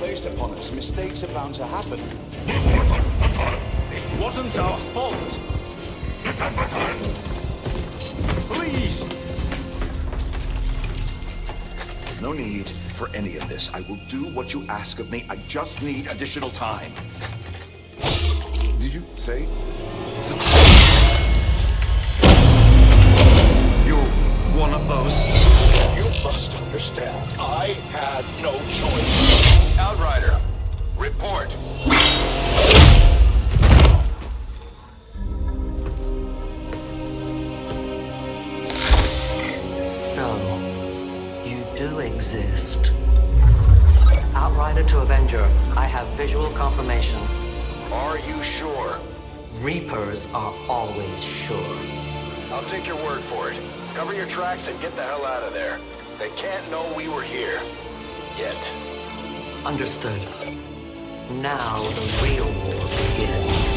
placed upon us, mistakes are bound to happen. It wasn't our fault. Please! No need for any of this. I will do what you ask of me. I just need additional time. Did you say something? You're one of those? You must understand. I had no choice. Outrider, report. So, you do exist. Outrider to Avenger, I have visual confirmation. Are you sure? Reapers are always sure. I'll take your word for it. Cover your tracks and get the hell out of there. They can't know we were here. Yet. Understood. Now the real war begins.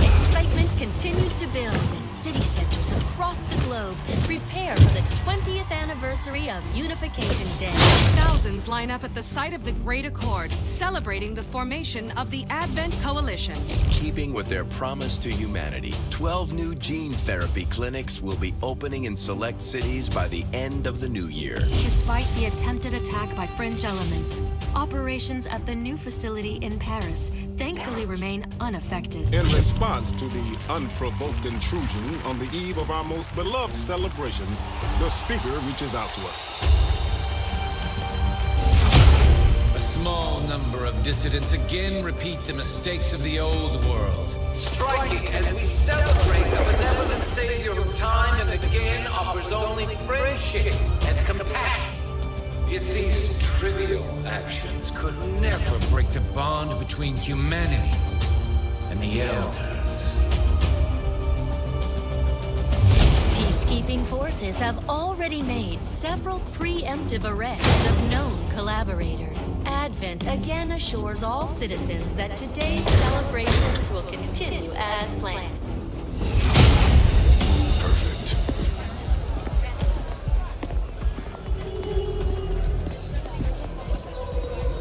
Excitement continues to build as city centers across the globe prepare for the 20th anniversary of Unification Day. Thousands line up at the site of the Great Accord, celebrating the formation of the Advent Coalition. In keeping with their promise to humanity, 12 new gene therapy clinics will be opening in select cities by the end of the new year. Despite the attempted attack by fringe elements, operations at the new facility in Paris thankfully remain unaffected. In response to the unprovoked intrusion on the eve of our most beloved celebration, the speaker reaches out to us. A small number of dissidents again repeat the mistakes of the old world. Striking as we celebrate a benevolent savior who time and again offers only friendship and compassion. Yet these trivial actions could never break the bond between humanity and the Elders. Peacekeeping forces have already made several preemptive arrests of known collaborators. Advent again assures all citizens that today's celebrations will continue as planned. Perfect.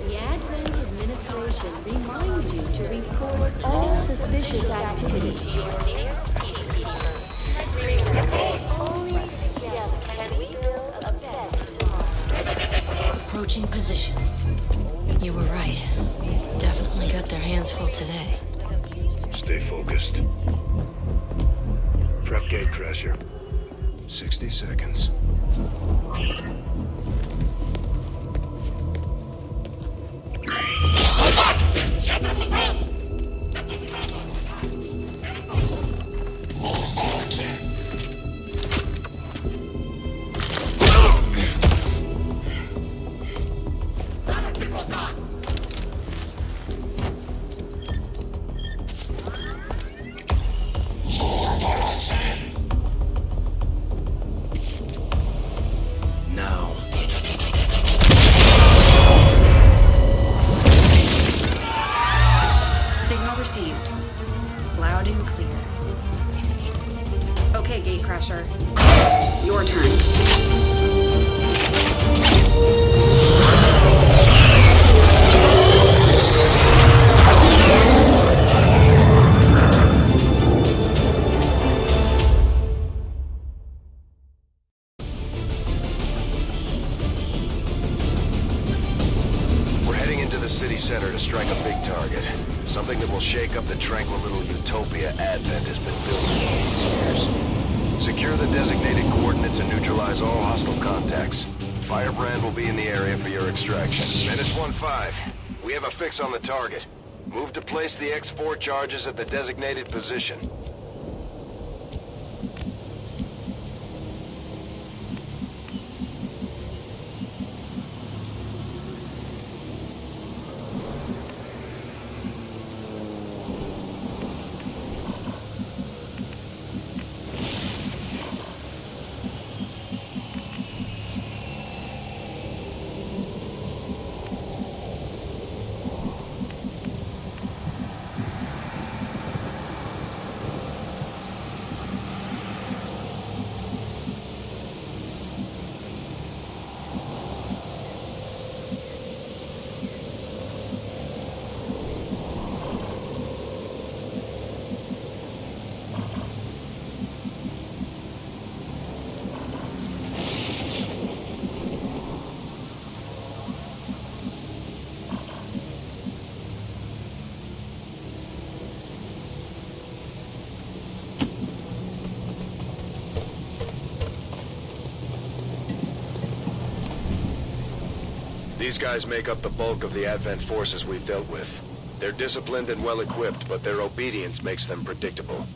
The Advent administration reminds you to report all suspicious activity to your nearest peacekeeper. Only together can we build a better tomorrow. Approaching position. You were right. They've definitely got their hands full today. Stay focused. Prep gate crasher. 60 seconds. Now. Signal received. Loud and clear. Okay, Gatecrasher. Your turn. We're heading into the city center to strike a big target. Something that will shake up the tranquil little utopia Advent has been building for years. Secure the designated coordinates and neutralize all hostile contacts. Firebrand will be in the area for your extraction. Menace 1-5. We have a fix on the target. Move to place the X4 charges at the designated position. These guys make up the bulk of the Advent forces we've dealt with. They're disciplined and well-equipped, but their obedience makes them predictable.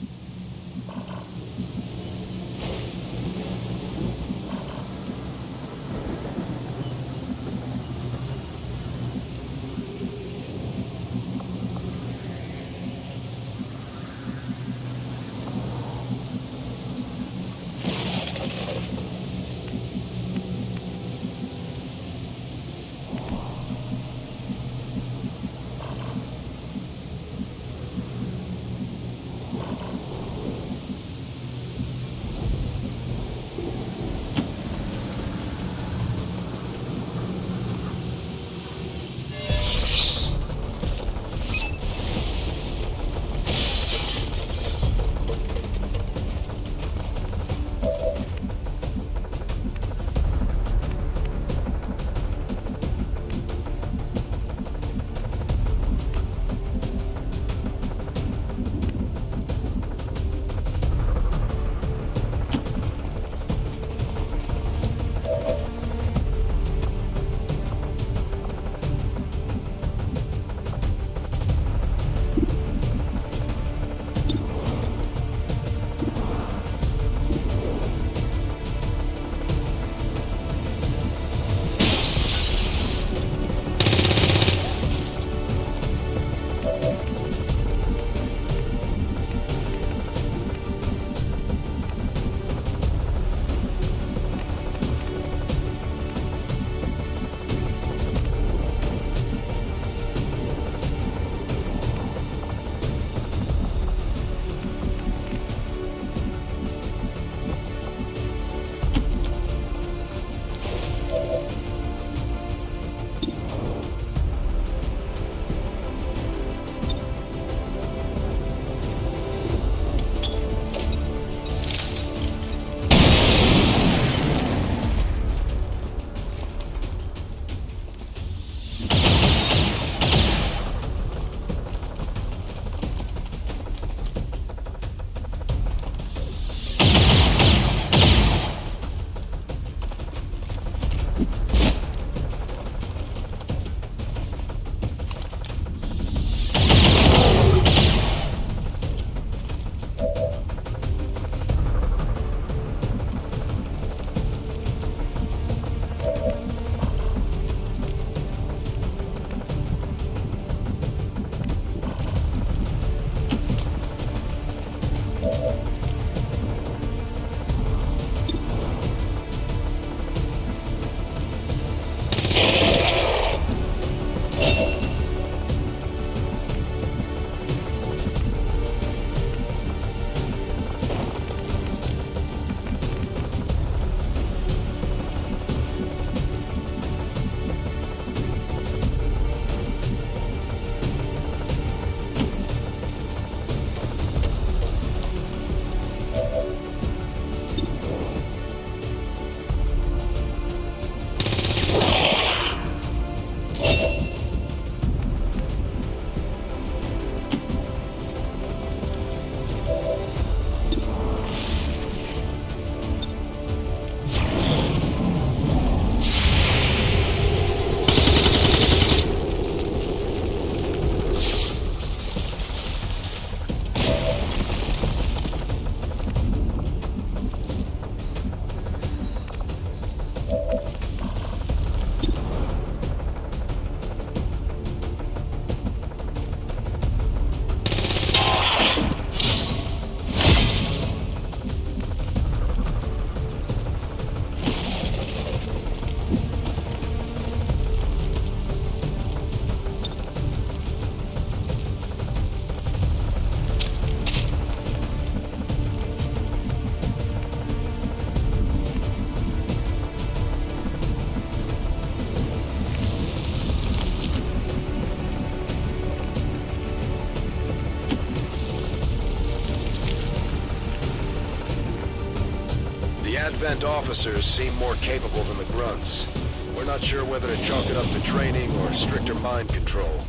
Advent officers seem more capable than the grunts. We're not sure whether to chalk it up to training or stricter mind control.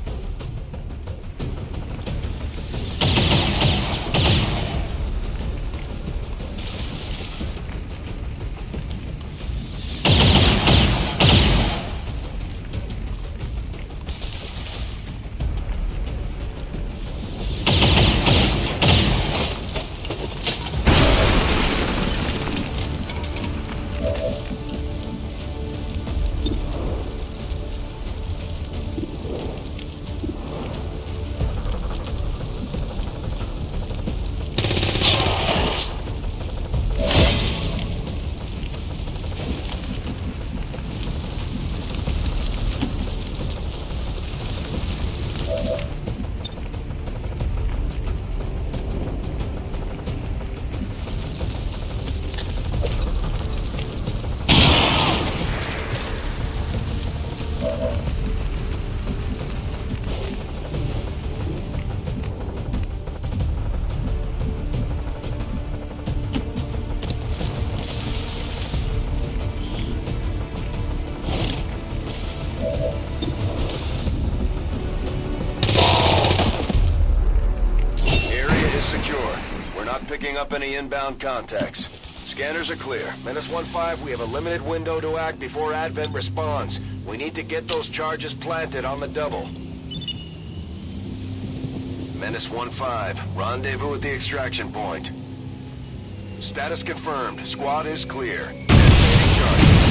Picking up any inbound contacts. Scanners are clear. Menace 1-5, we have a limited window to act before Advent responds. We need to get those charges planted on the double. Menace 1-5, rendezvous at the extraction point. Status confirmed. Squad is clear. Detonating charges.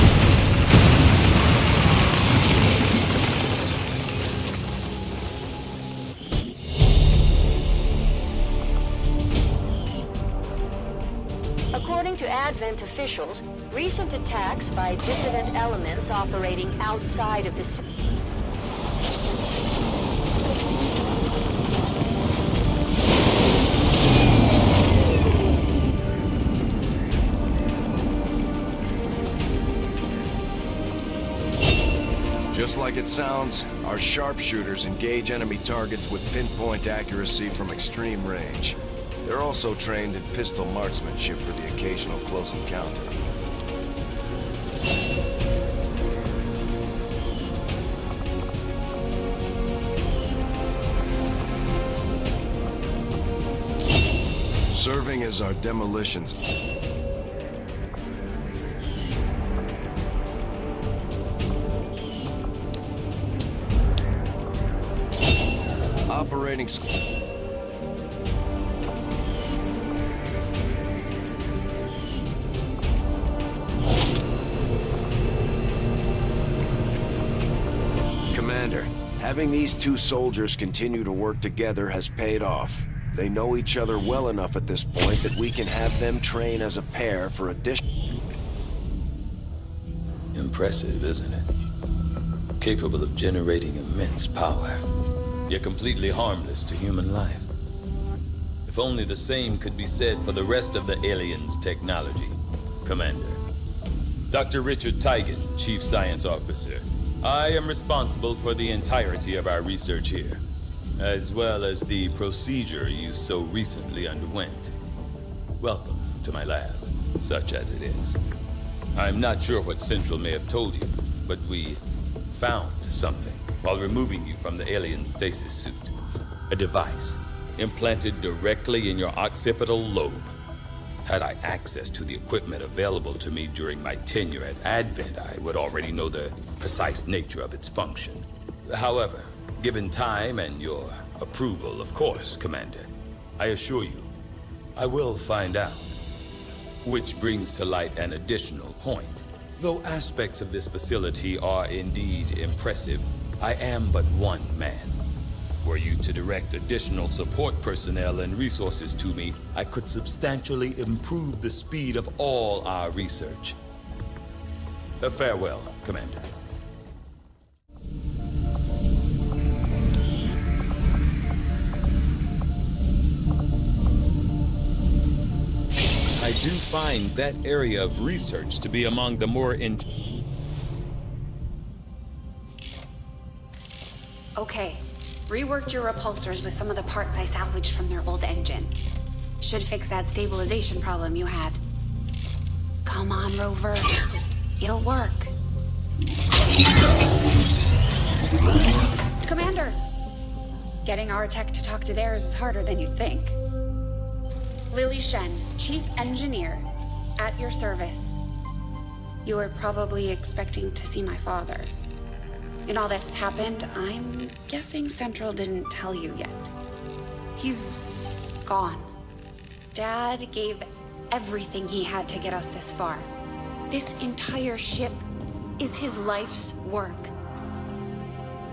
According to Advent officials, recent attacks by dissident elements operating outside of the city. Just like it sounds, our sharpshooters engage enemy targets with pinpoint accuracy from extreme range. They're also trained in pistol marksmanship for the occasional close encounter. Serving as our demolitions. Operating. Commander, having these two soldiers continue to work together has paid off. They know each other well enough at this point that we can have them train as a pair for additional... Impressive, isn't it? Capable of generating immense power, yet completely harmless to human life. If only the same could be said for the rest of the aliens' technology, Commander. Dr. Richard Tigan, Chief Science Officer. I am responsible for the entirety of our research here, as well as the procedure you so recently underwent. Welcome to my lab, such as it is. I'm not sure what Central may have told you, but we found something while removing you from the alien stasis suit. A device implanted directly in your occipital lobe. Had I access to the equipment available to me during my tenure at Advent, I would already know the precise nature of its function. However, given time and your approval, of course, Commander, I assure you, I will find out. Which brings to light an additional point. Though aspects of this facility are indeed impressive, I am but one man. Were you to direct additional support personnel and resources to me, I could substantially improve the speed of all our research. Farewell, Commander. I do find that area of research to be among the more Okay. Reworked your repulsors with some of the parts I salvaged from their old engine. Should fix that stabilization problem you had. Come on, Rover. It'll work. Commander! Getting our tech to talk to theirs is harder than you'd think. Lily Shen, Chief Engineer, at your service. You were probably expecting to see my father. In all that's happened, I'm guessing Central didn't tell you yet. He's gone. Dad gave everything he had to get us this far. This entire ship is his life's work.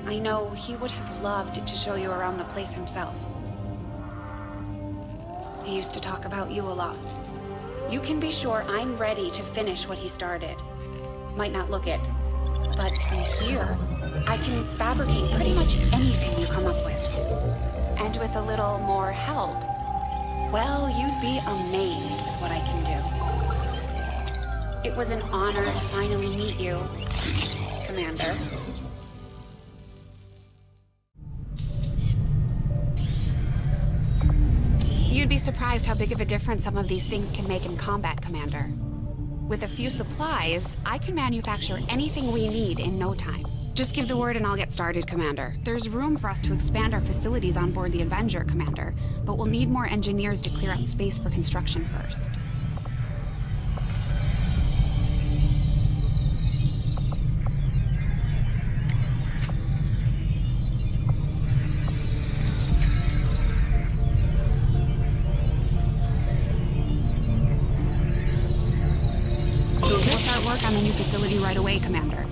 I know he would have loved to show you around the place himself. He used to talk about you a lot. You can be sure I'm ready to finish what he started. Might not look it, but from here, I can fabricate pretty much anything you come up with. And with a little more help, well, you'd be amazed with what I can do. It was an honor to finally meet you, Commander. You'd be surprised how big of a difference some of these things can make in combat, Commander. With a few supplies, I can manufacture anything we need in no time. Just give the word and I'll get started, Commander. There's room for us to expand our facilities on board the Avenger, Commander, but we'll need more engineers to clear out space for construction first. We'll start work on the new facility right away, Commander.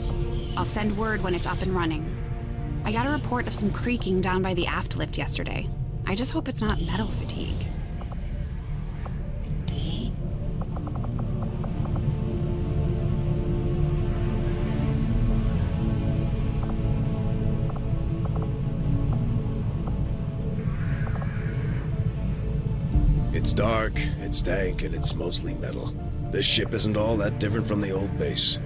I'll send word when it's up and running. I got a report of some creaking down by the aft lift yesterday. I just hope it's not metal fatigue. It's dark, it's dank, and it's mostly metal. This ship isn't all that different from the old base.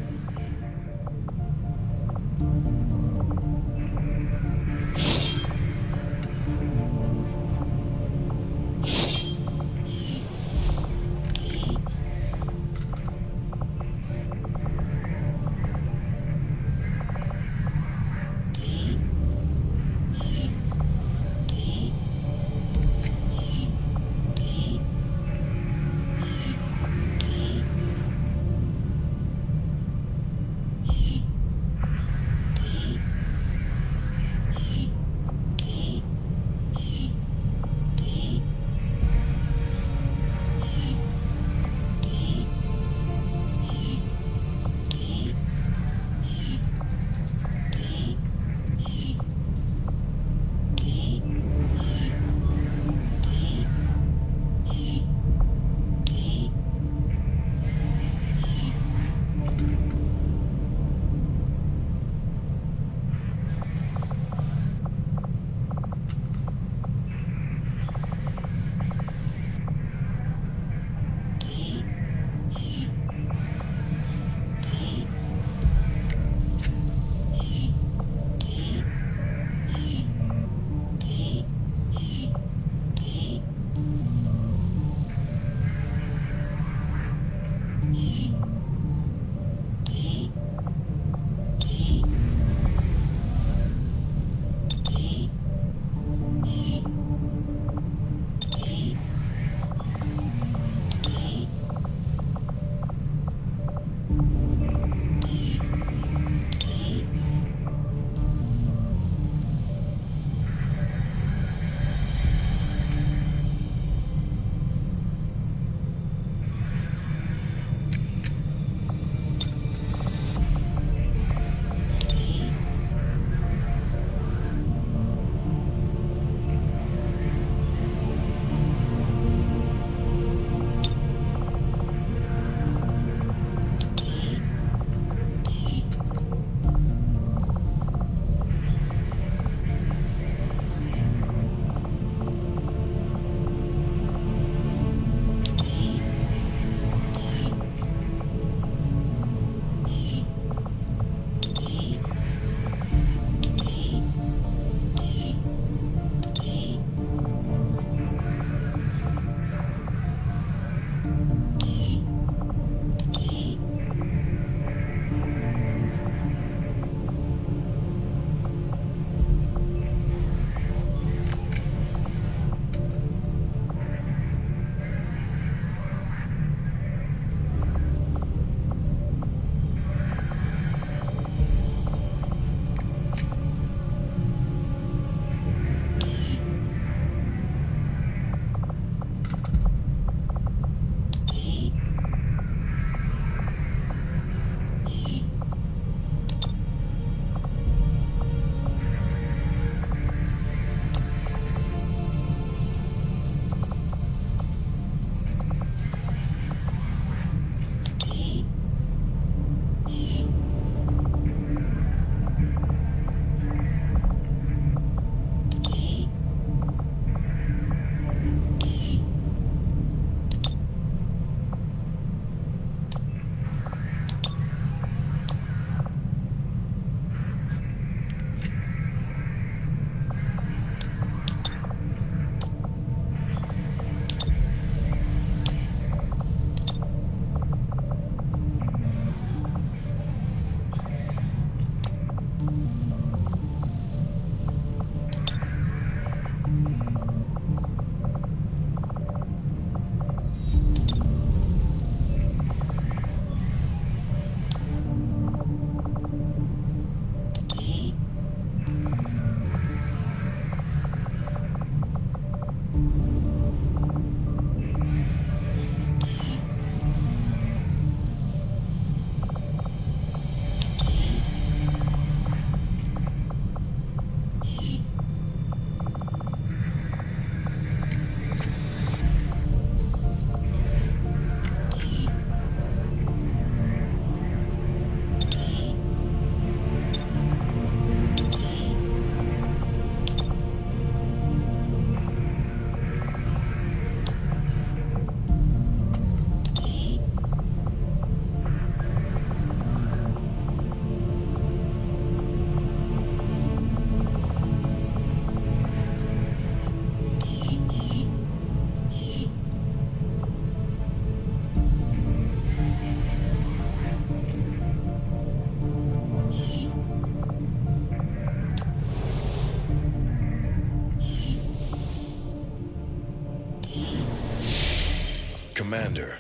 Commander,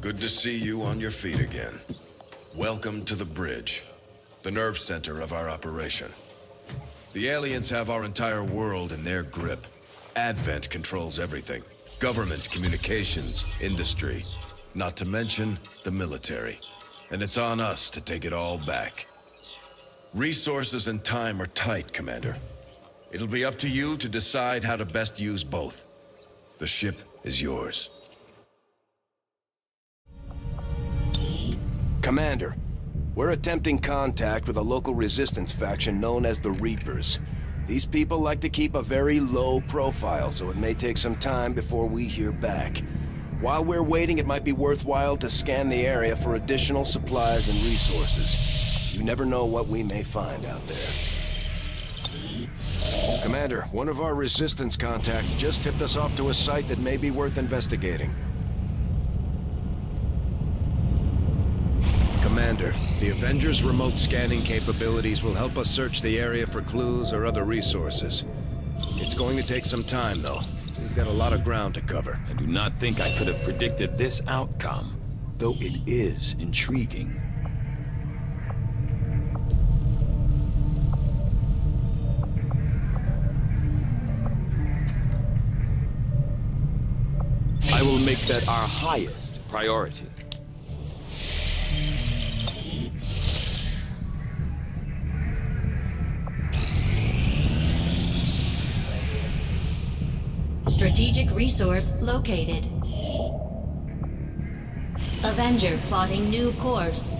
good to see you on your feet again. Welcome to the bridge, the nerve center of our operation. The aliens have our entire world in their grip. Advent controls everything. Government, communications, industry. Not to mention the military. And it's on us to take it all back. Resources and time are tight, Commander. It'll be up to you to decide how to best use both. The ship is yours. Commander, we're attempting contact with a local resistance faction known as the Reapers. These people like to keep a very low profile, so it may take some time before we hear back. While we're waiting, it might be worthwhile to scan the area for additional supplies and resources. You never know what we may find out there. Commander, one of our resistance contacts just tipped us off to a site that may be worth investigating. Commander, the Avengers' remote scanning capabilities will help us search the area for clues or other resources. It's going to take some time, though. We've got a lot of ground to cover. I do not think I could have predicted this outcome, though it is intriguing. I will make that our highest priority. Strategic resource located. Avenger plotting new course.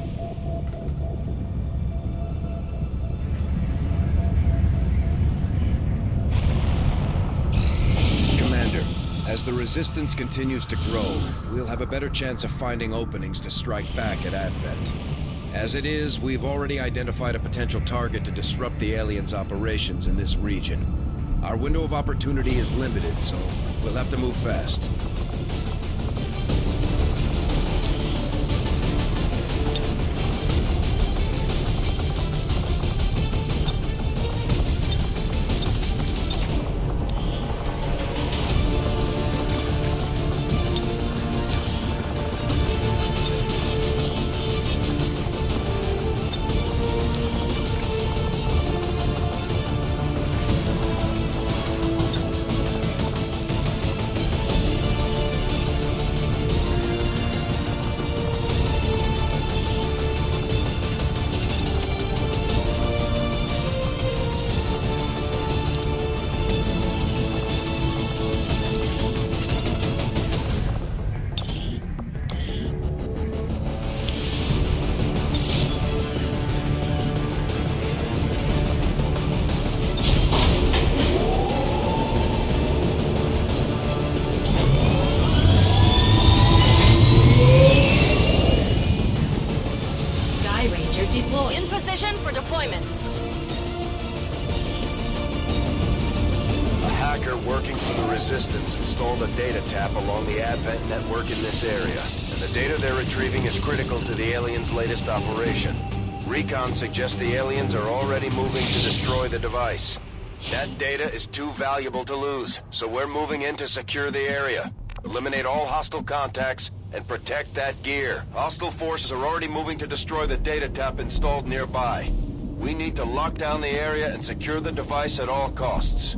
Commander, as the Resistance continues to grow, we'll have a better chance of finding openings to strike back at Advent. As it is, we've already identified a potential target to disrupt the aliens' operations in this region. Our window of opportunity is limited, so we'll have to move fast. In position for deployment. A hacker working for the Resistance installed a data tap along the Advent network in this area, and the data they're retrieving is critical to the aliens' latest operation. Recon suggests the aliens are already moving to destroy the device. That data is too valuable to lose, so we're moving in to secure the area. Eliminate all hostile contacts and protect that gear. Hostile forces are already moving to destroy the data tap installed nearby. We need to lock down the area and secure the device at all costs.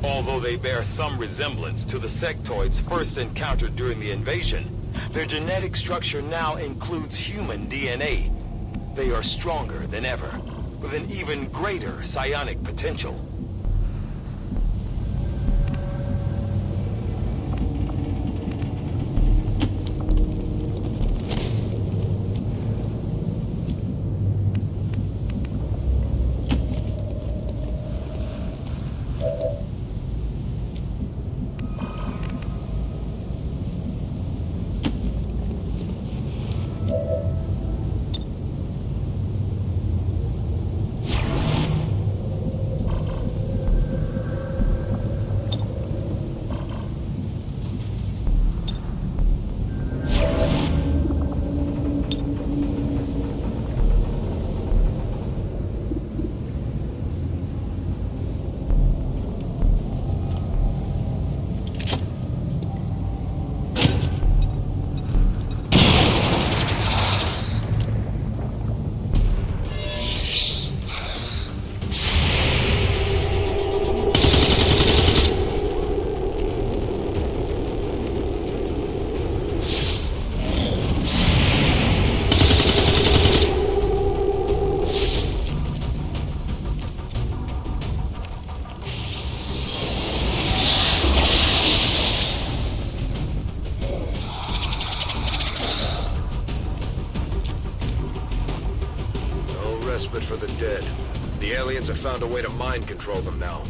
Although they bear some resemblance to the sectoids first encountered during the invasion, their genetic structure now includes human DNA. They are stronger than ever, with an even greater psionic potential. respite for the dead. The aliens have found a way to mind control them now.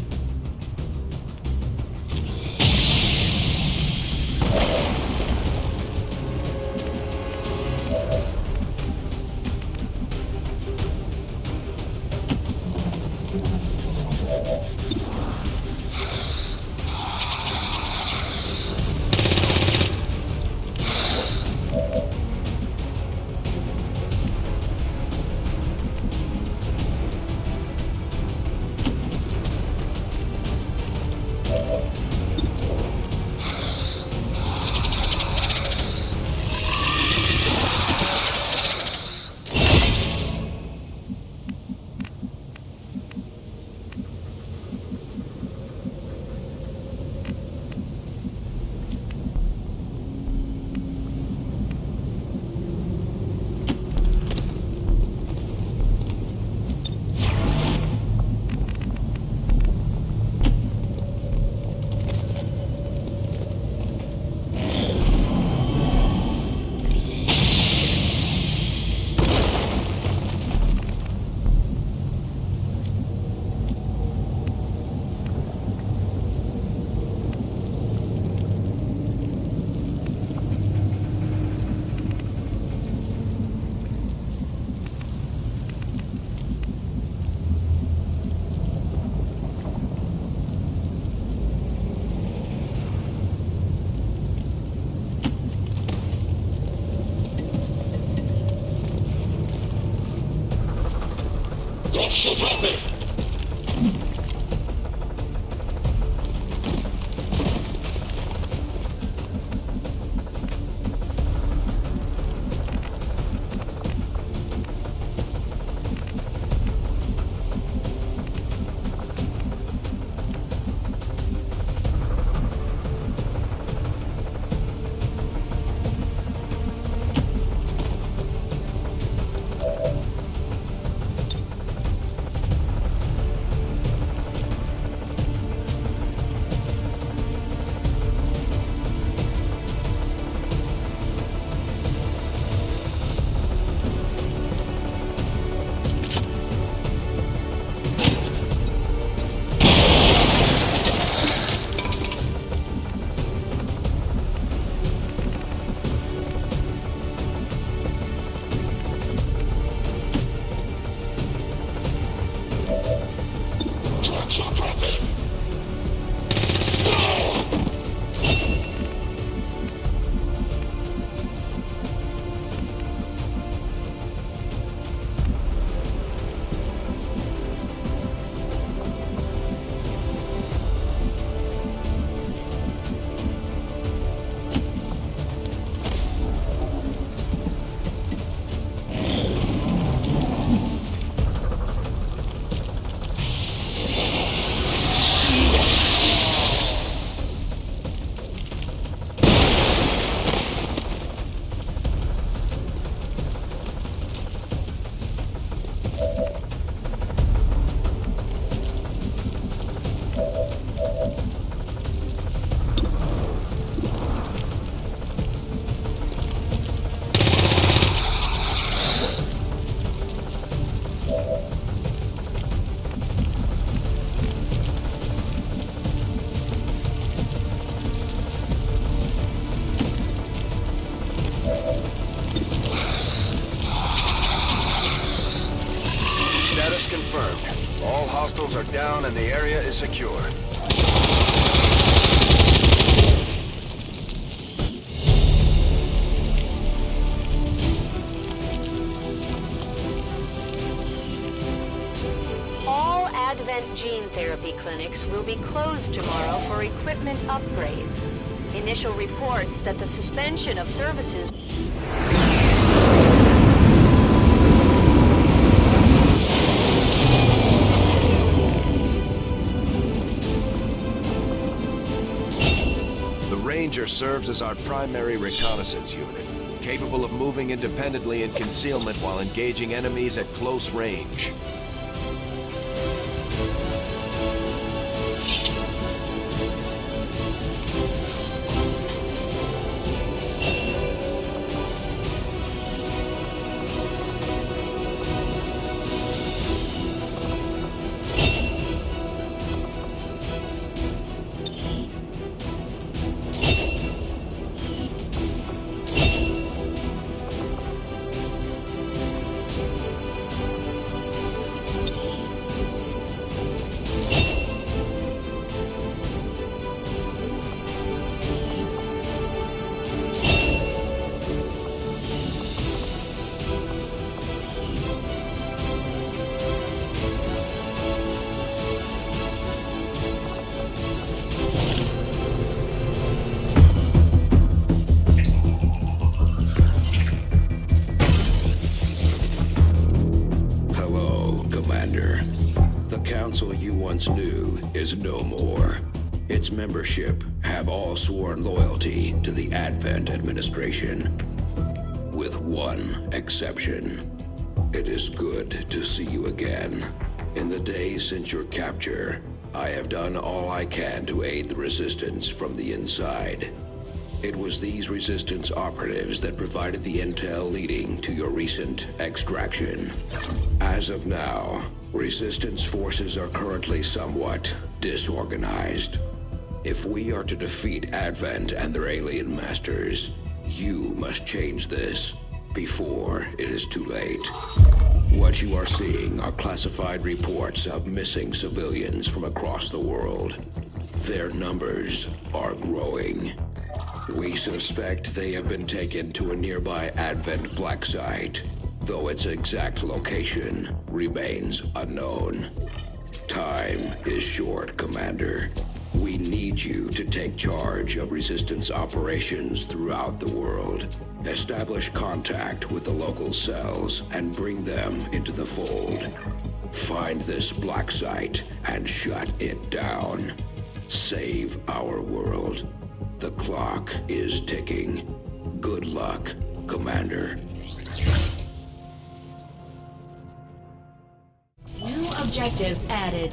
All hostiles are down and the area is secure. All Advent gene therapy clinics will be closed tomorrow for equipment upgrades. Initial reports that the suspension of services Ranger serves as our primary reconnaissance unit, capable of moving independently in concealment while engaging enemies at close range. Commander. The council you once knew is no more. Its membership have all sworn loyalty to the Advent administration. With one exception. It is good to see you again. In the days since your capture, I have done all I can to aid the Resistance from the inside. It was these Resistance operatives that provided the intel leading to your recent extraction. As of now, Resistance forces are currently somewhat disorganized. If we are to defeat Advent and their alien masters, you must change this before it is too late. What you are seeing are classified reports of missing civilians from across the world. Their numbers are growing. We suspect they have been taken to a nearby Advent black site, though its exact location remains unknown. Time is short, Commander. We need you to take charge of Resistance operations throughout the world. Establish contact with the local cells and bring them into the fold. Find this black site and shut it down. Save our world. The clock is ticking. Good luck, Commander. New objective added.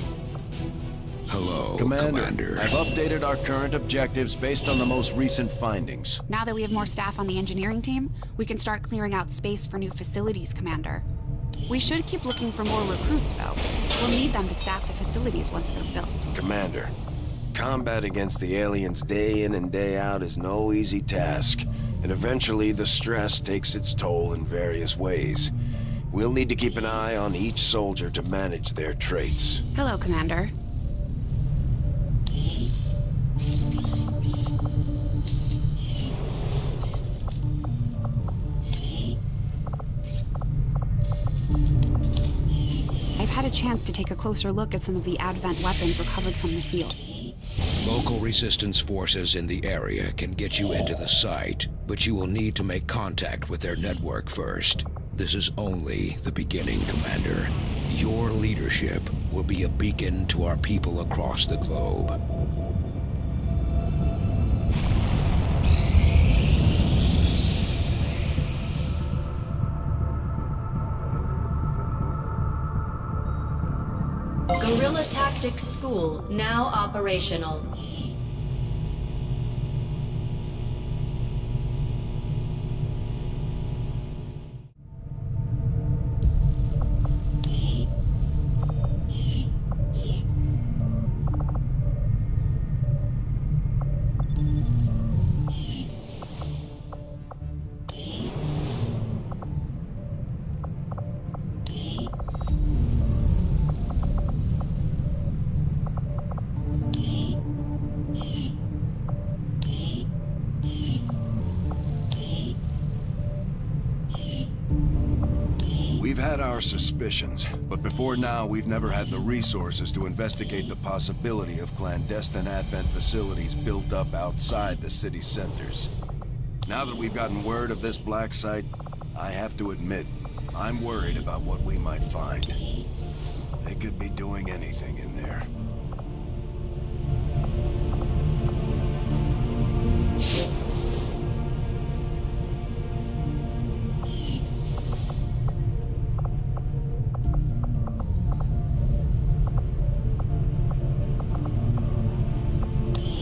Hello, Commander. I've updated our current objectives based on the most recent findings. Now that we have more staff on the engineering team, we can start clearing out space for new facilities, Commander. We should keep looking for more recruits, though. We'll need them to staff the facilities once they're built. Commander, combat against the aliens day in and day out is no easy task, and eventually the stress takes its toll in various ways. We'll need to keep an eye on each soldier to manage their traits. Hello, Commander. I've had a chance to take a closer look at some of the Advent weapons recovered from the field. Local Resistance forces in the area can get you into the site, but you will need to make contact with their network first. This is only the beginning, Commander. Your leadership will be a beacon to our people across the globe. Guerrilla Tactics School now operational. We've had our suspicions, but before now we've never had the resources to investigate the possibility of clandestine Advent facilities built up outside the city centers. Now that we've gotten word of this black site, I have to admit, I'm worried about what we might find. They could be doing anything in there.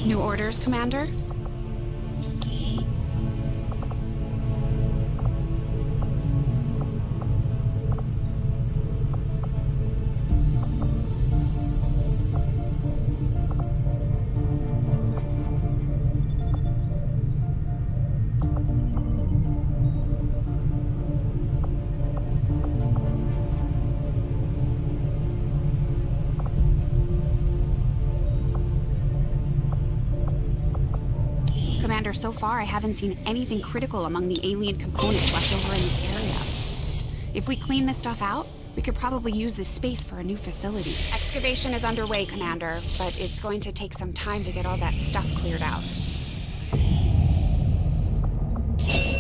New orders, Commander? Commander, so far I haven't seen anything critical among the alien components left over in this area. If we clean this stuff out, we could probably use this space for a new facility. Excavation is underway, Commander, but it's going to take some time to get all that stuff cleared out.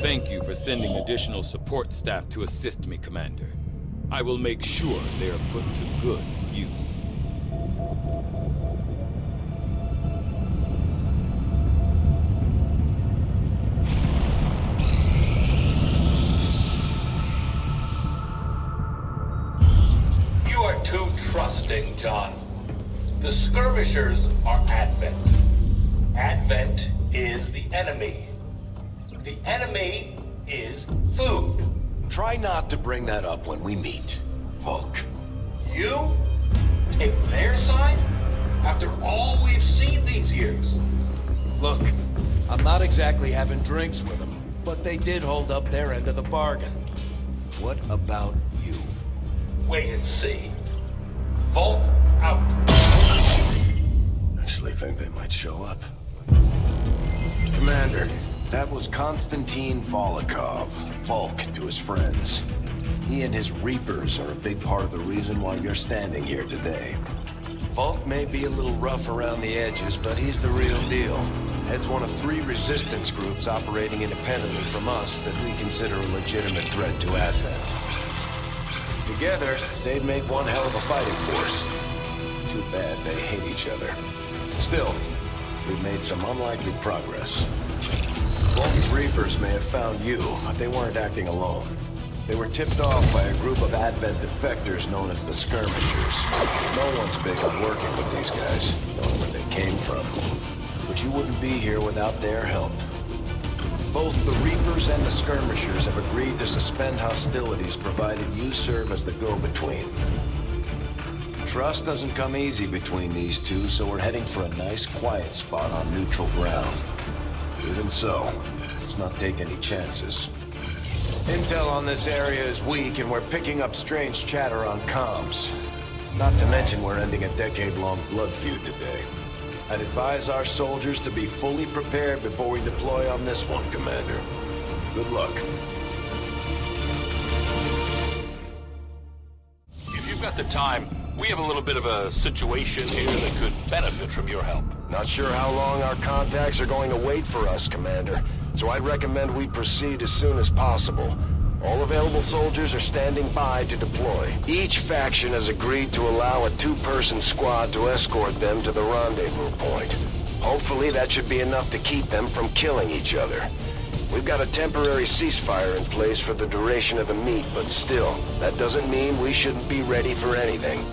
Thank you for sending additional support staff to assist me, Commander. I will make sure they are put to good use. You are too trusting, John. The skirmishers are Advent. Advent is the enemy. The enemy is food. Try not to bring that up when we meet, Volk. You take their side after all we've seen these years. Look, I'm not exactly having drinks with them, but they did hold up their end of the bargain. What about you? Wait and see. Volk out. Actually think they might show up. Commander, that was Konstantin Volokov, Volk to his friends. He and his Reapers are a big part of the reason why you're standing here today. Volk may be a little rough around the edges, but he's the real deal. Heads one of 3 resistance groups operating independently from us that we consider a legitimate threat to Advent. Together, they'd make one hell of a fighting force. Too bad they hate each other. Still, we've made some unlikely progress. Volk's Reapers may have found you, but they weren't acting alone. They were tipped off by a group of Advent defectors known as the Skirmishers. No one's big on working with these guys, knowing where they came from. But you wouldn't be here without their help. Both the Reapers and the Skirmishers have agreed to suspend hostilities provided you serve as the go-between. Trust doesn't come easy between these two, so we're heading for a nice, quiet spot on neutral ground. Even so, let's not take any chances. Intel on this area is weak, and we're picking up strange chatter on comms. Not to mention we're ending a decade-long blood feud today. I'd advise our soldiers to be fully prepared before we deploy on this one, Commander. Good luck. If you've got the time, we have a little bit of a situation here that could benefit from your help. Not sure how long our contacts are going to wait for us, Commander, so I'd recommend we proceed as soon as possible. All available soldiers are standing by to deploy. Each faction has agreed to allow a 2-person squad to escort them to the rendezvous point. Hopefully that should be enough to keep them from killing each other. We've got a temporary ceasefire in place for the duration of the meet, but still, that doesn't mean we shouldn't be ready for anything.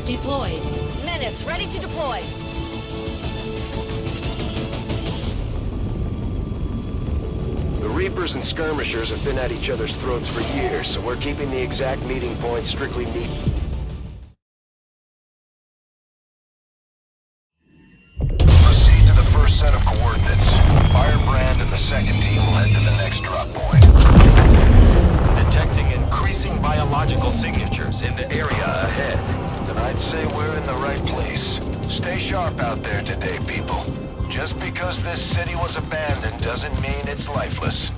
Deployed. Menace, ready to deploy. The Reapers and Skirmishers have been at each other's throats for years, so we're keeping the exact meeting point strictly neat. Proceed to the first set of coordinates. Firebrand and the second team will head to the next drop point. Detecting increasing biological signatures in the area ahead. Then I'd say we're in the right place. Stay sharp out there today, people. Just because this city was abandoned doesn't mean it's lifeless.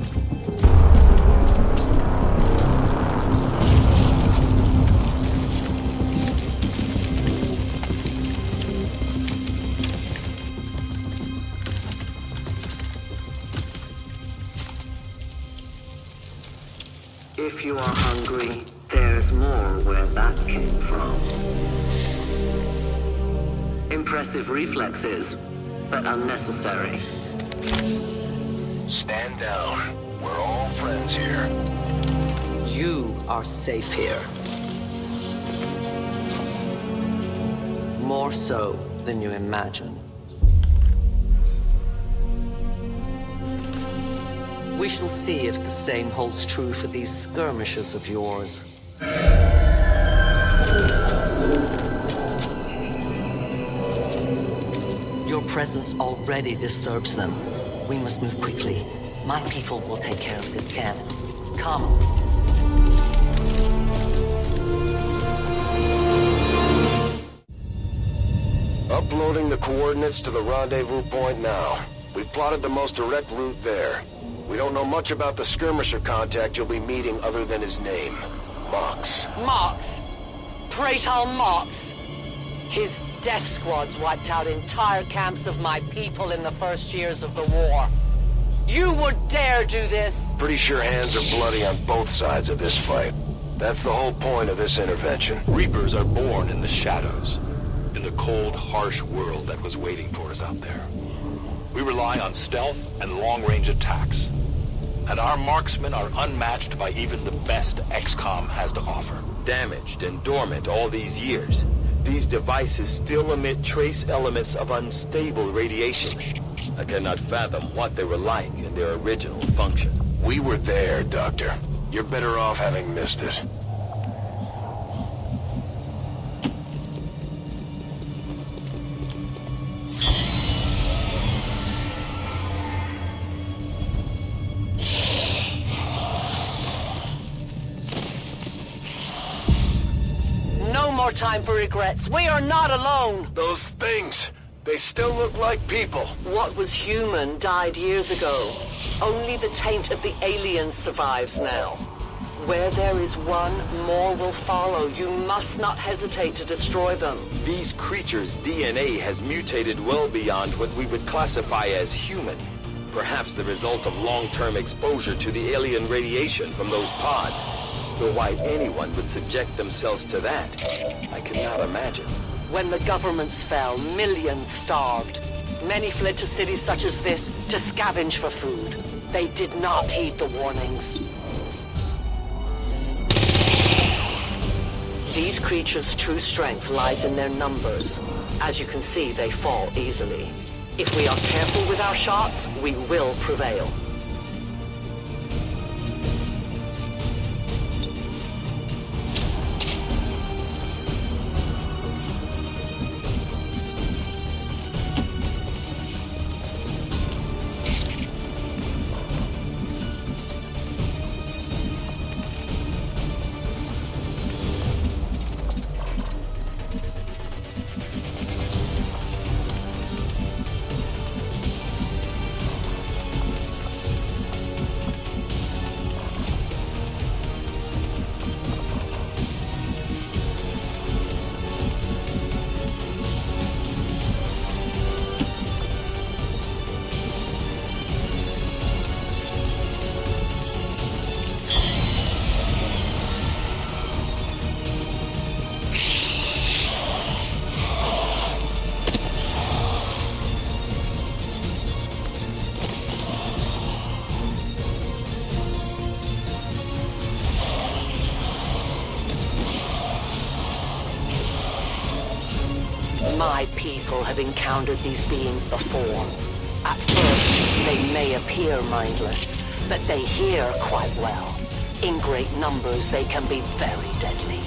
If you are hungry, there's more where that came from. Impressive reflexes, but unnecessary. Stand down. We're all friends here. You are safe here. More so than you imagine. We shall see if the same holds true for these skirmishes of yours. Your presence already disturbs them. We must move quickly. My people will take care of this camp. Come. uploading the coordinates to the rendezvous point now. We've plotted the most direct route there. We don't know much about the skirmisher contact you'll be meeting other than his name. Mox. Mox? Praetor Mox? His death squads wiped out entire camps of my people in the first years of the war. You would dare do this? Pretty sure hands are bloody on both sides of this fight. That's the whole point of this intervention. Reapers are born in the shadows, in the cold, harsh world that was waiting for us out there. We rely on stealth and long-range attacks, and our marksmen are unmatched by even the best XCOM has to offer. Damaged and dormant all these years, these devices still emit trace elements of unstable radiation. I cannot fathom what they were like in their original function. We were there, Doctor. You're better off having missed it. No more time for regrets. We are not alone. Those things, they still look like people. What was human died years ago. Only the taint of the aliens survives now. Where there is one, more will follow. You must not hesitate to destroy them. These creatures' DNA has mutated well beyond what we would classify as human. Perhaps the result of long-term exposure to the alien radiation from those pods. Though why anyone would subject themselves to that, I cannot imagine. When the governments fell, millions starved. Many fled to cities such as this to scavenge for food. They did not heed the warnings. These creatures' true strength lies in their numbers. As you can see, they fall easily. If we are careful with our shots, we will prevail. My people have encountered these beings before. At first, they may appear mindless, but they hear quite well. In great numbers, they can be very deadly.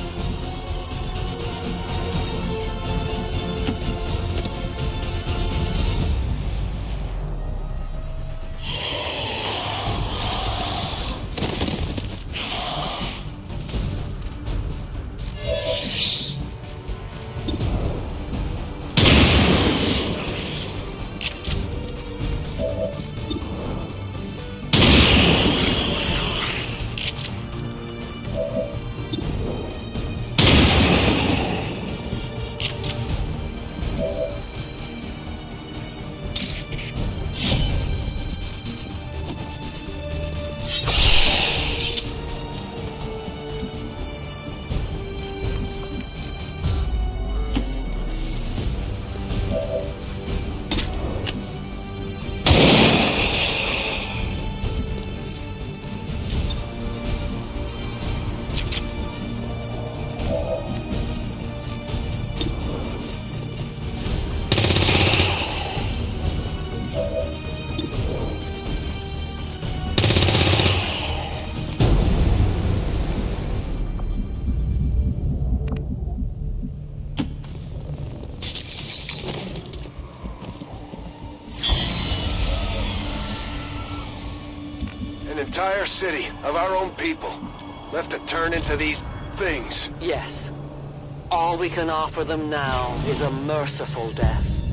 Entire city of our own people left to turn into these things. Yes. All we can offer them now is a merciful death.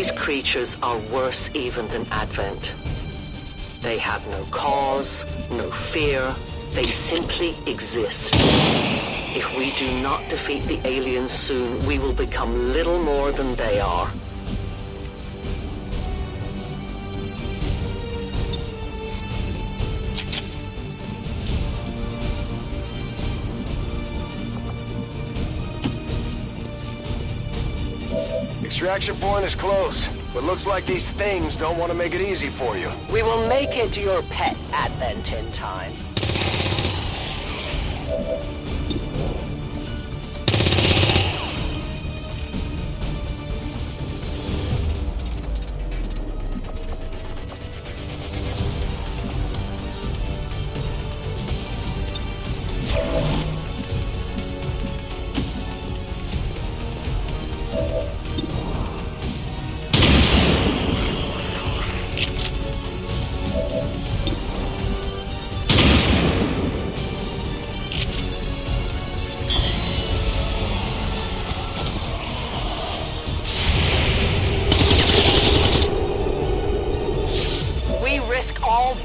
These creatures are worse even than Advent. They have no cause, no fear. They simply exist. If we do not defeat the aliens soon, we will become little more than they are. Extraction point is close, but looks like these things don't want to make it easy for you. We will make it to your pet Advent in time.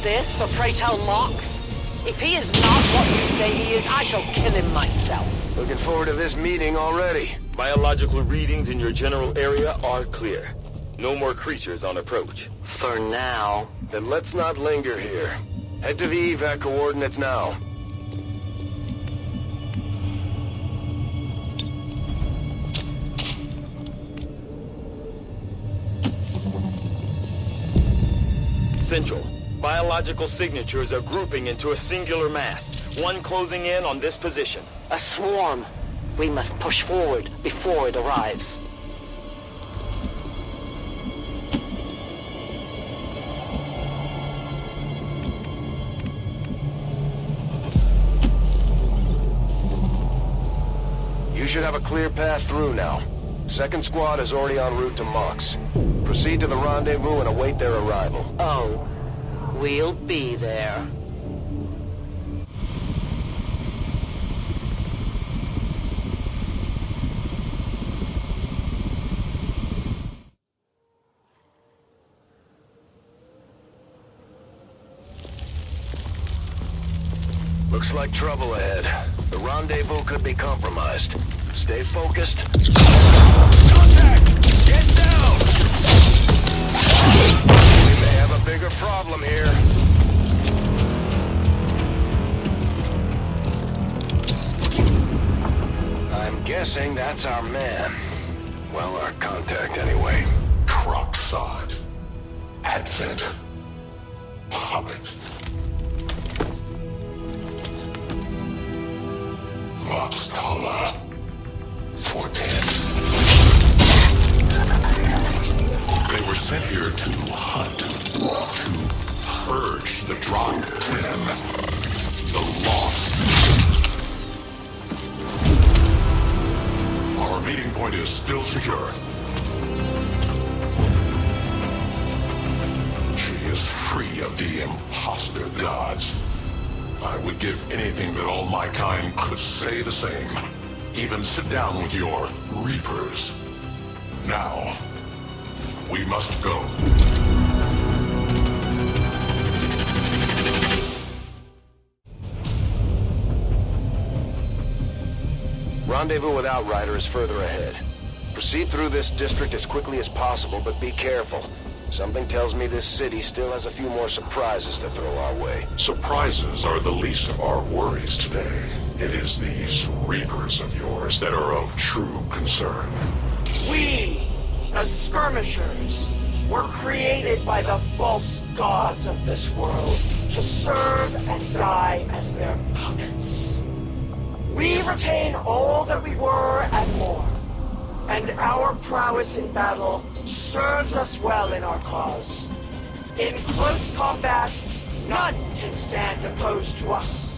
This for pray tell Mox? If he is not what you say he is, I shall kill him myself. Looking forward to this meeting already. Biological readings in your general area are clear. No more creatures on approach. For now. Then let's not linger here. Head to the evac coordinates now. Central. Biological signatures are grouping into a singular mass. One closing in on this position. A swarm. We must push forward before it arrives. You should have a clear path through now. Second squad is already en route to Mox. Proceed to the rendezvous and await their arrival. Oh. We'll be there. Looks like trouble ahead. The rendezvous could be compromised. Stay focused. Contact! Get down! We may have a bigger problem here. I'm guessing that's our man. Well, our contact anyway. Crocksod. Advent. Puppet. Roxtala. Fortet. They were sent here to hunt, to purge the Drop 10, the Lost. Our meeting point is still secure. She is free of the imposter gods. I would give anything that all my kind could say the same. Even sit down with your Reapers. Now, we must go. Rendezvous with Outrider is further ahead. Proceed through this district as quickly as possible, but be careful. Something tells me this city still has a few more surprises to throw our way. Surprises are the least of our worries today. It is these Reapers of yours that are of true concern. We, the skirmishers, were created by the false gods of this world to serve and die as their puppets. We retain all that we were and more, and our prowess in battle serves us well in our cause. In close combat, none can stand opposed to us.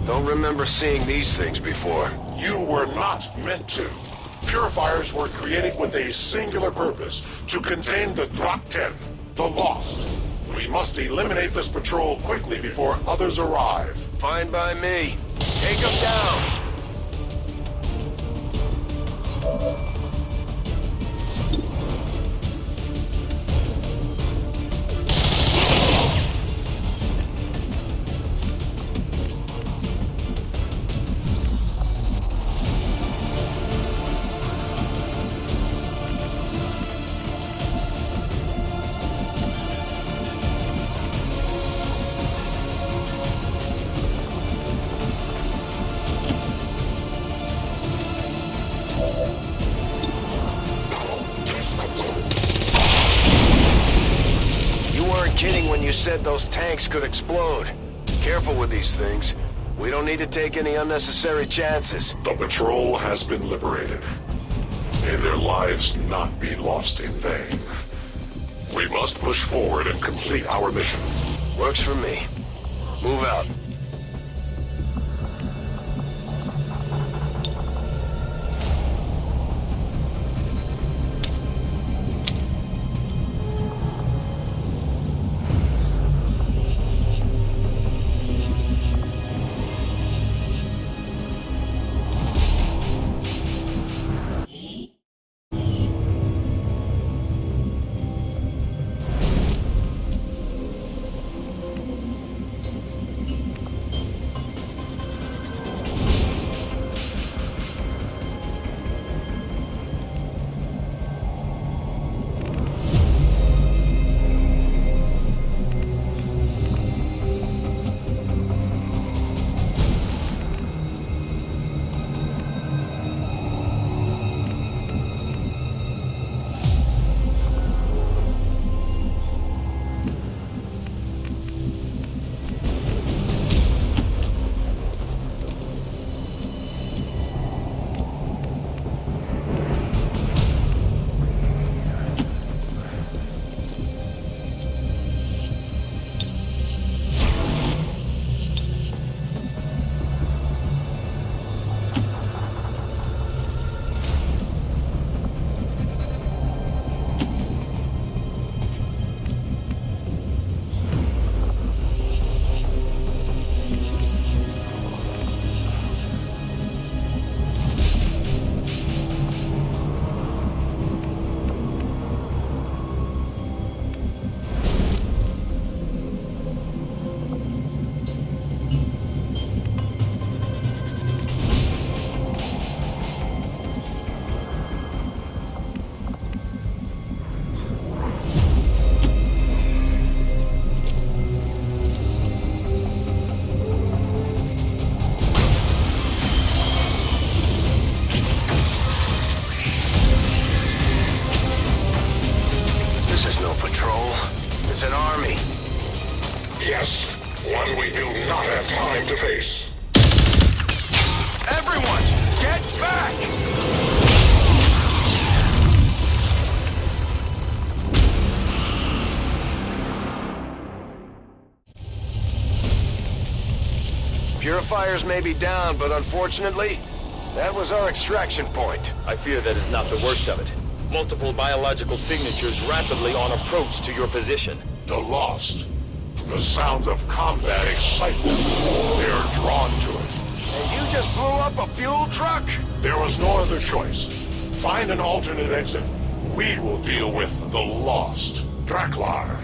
Don't remember seeing these things before. You were not meant to. Purifiers were created with a singular purpose, to contain the Drak-10, the Lost. We must eliminate this patrol quickly before others arrive. Fine by me. Take them down! Kidding when you said those tanks could explode. Careful with these things. We don't need to take any unnecessary chances. The patrol has been liberated. May their lives not be lost in vain. We must push forward and complete our mission. Works for me. Move out. Yes, one we do not have time to face. Everyone, get back! Purifiers may be down, but unfortunately, that was our extraction point. I fear that is not the worst of it. Multiple biological signatures rapidly on approach to your position. The Lost. The sounds of combat excite them. They're drawn to it. And you just blew up a fuel truck? There was no other choice. Find an alternate exit. We will deal with the Lost. Draklar.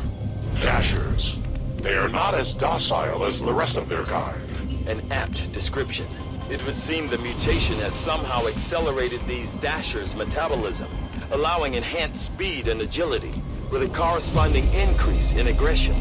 Dashers. They are not as docile as the rest of their kind. An apt description. It would seem the mutation has somehow accelerated these Dashers' metabolism, allowing enhanced speed and agility, with a corresponding increase in aggression.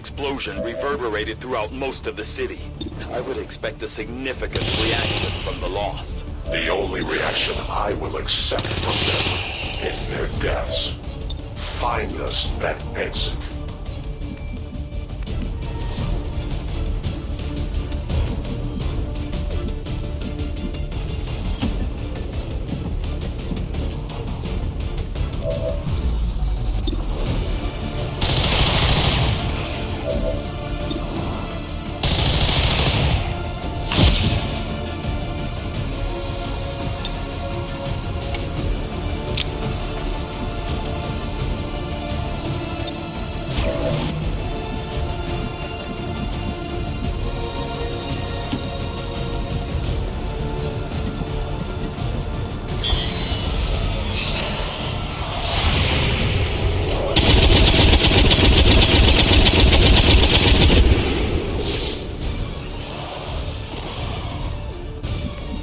explosion reverberated throughout most of the city. I would expect a significant reaction from the Lost. The only reaction I will accept from them is their deaths. Find us that exit.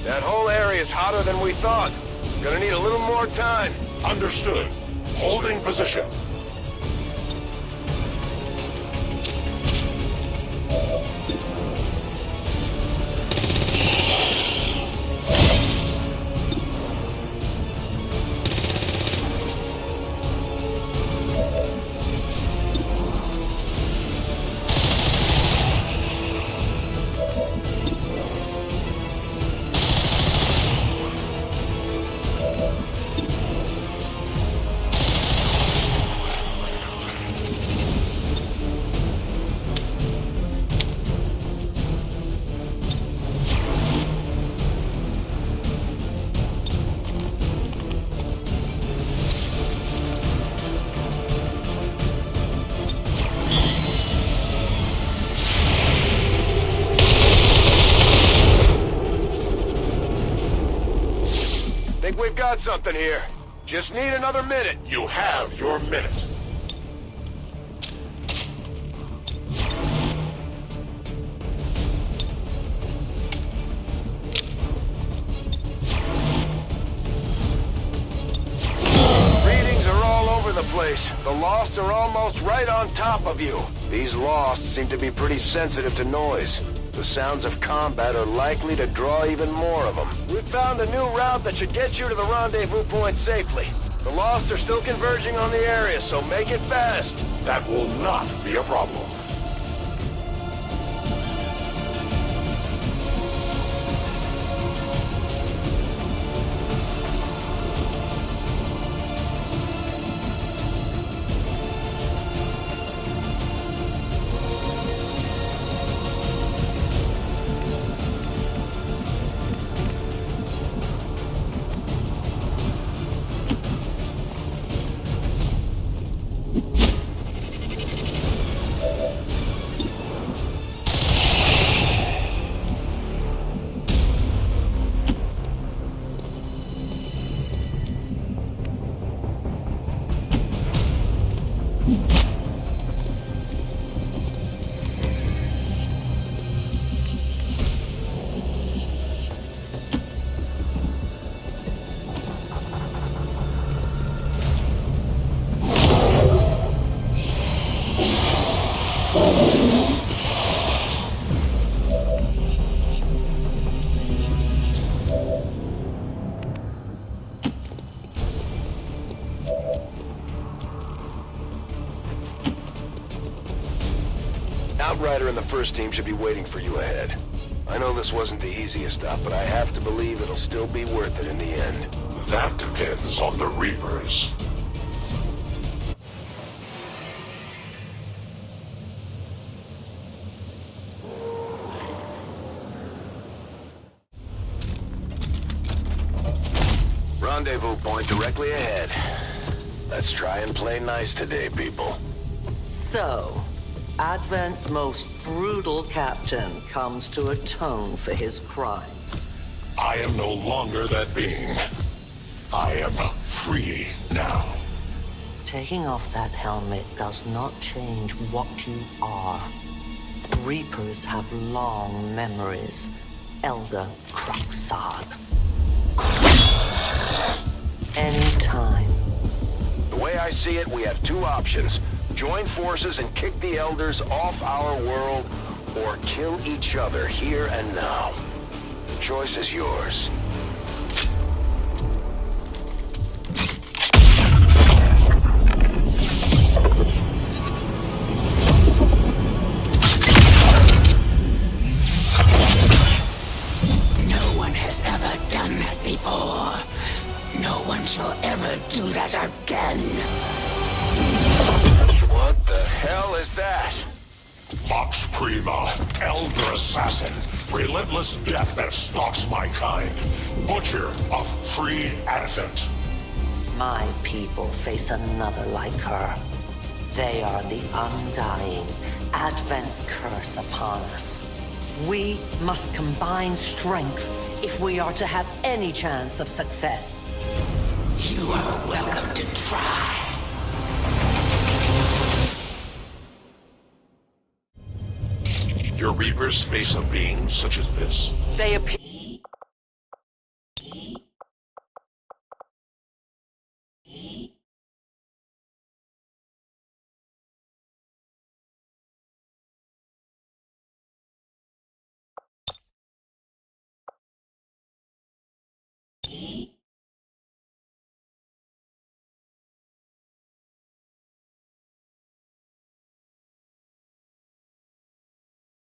That whole area is hotter than we thought. Gonna need a little more time. Understood. Holding position. Think we've got something here. Just need another minute. You have your minute. Readings are all over the place. The Lost are almost right on top of you. These Lost seem to be pretty sensitive to noise. The sounds of combat are likely to draw even more of them. We've found a new route that should get you to the rendezvous point safely. The Lost are still converging on the area, so make it fast. That will not be a problem. Outrider and the first team should be waiting for you ahead. I know this wasn't the easiest stop, but I have to believe it'll still be worth it in the end. That depends on the Reapers. Rendezvous point directly ahead. Let's try and play nice today, people. So, Advent's most brutal captain comes to atone for his crimes. I am no longer that being. I am free now. Taking off that helmet does not change what you are. Reapers have long memories. Elder Cruxard. Anytime. The way I see it, we have two options. Join forces and kick the Elders off our world, or kill each other here and now. The choice is yours. No one has ever done that before. No one shall ever do that again. What the hell is that? Vox Prima, Elder Assassin, relentless death that stalks my kind, butcher of free Advent. My people face another like her. They are the undying, Advent's curse upon us. We must combine strength if we are to have any chance of success. You are welcome to try. Your Reapers face a being such as this? They appear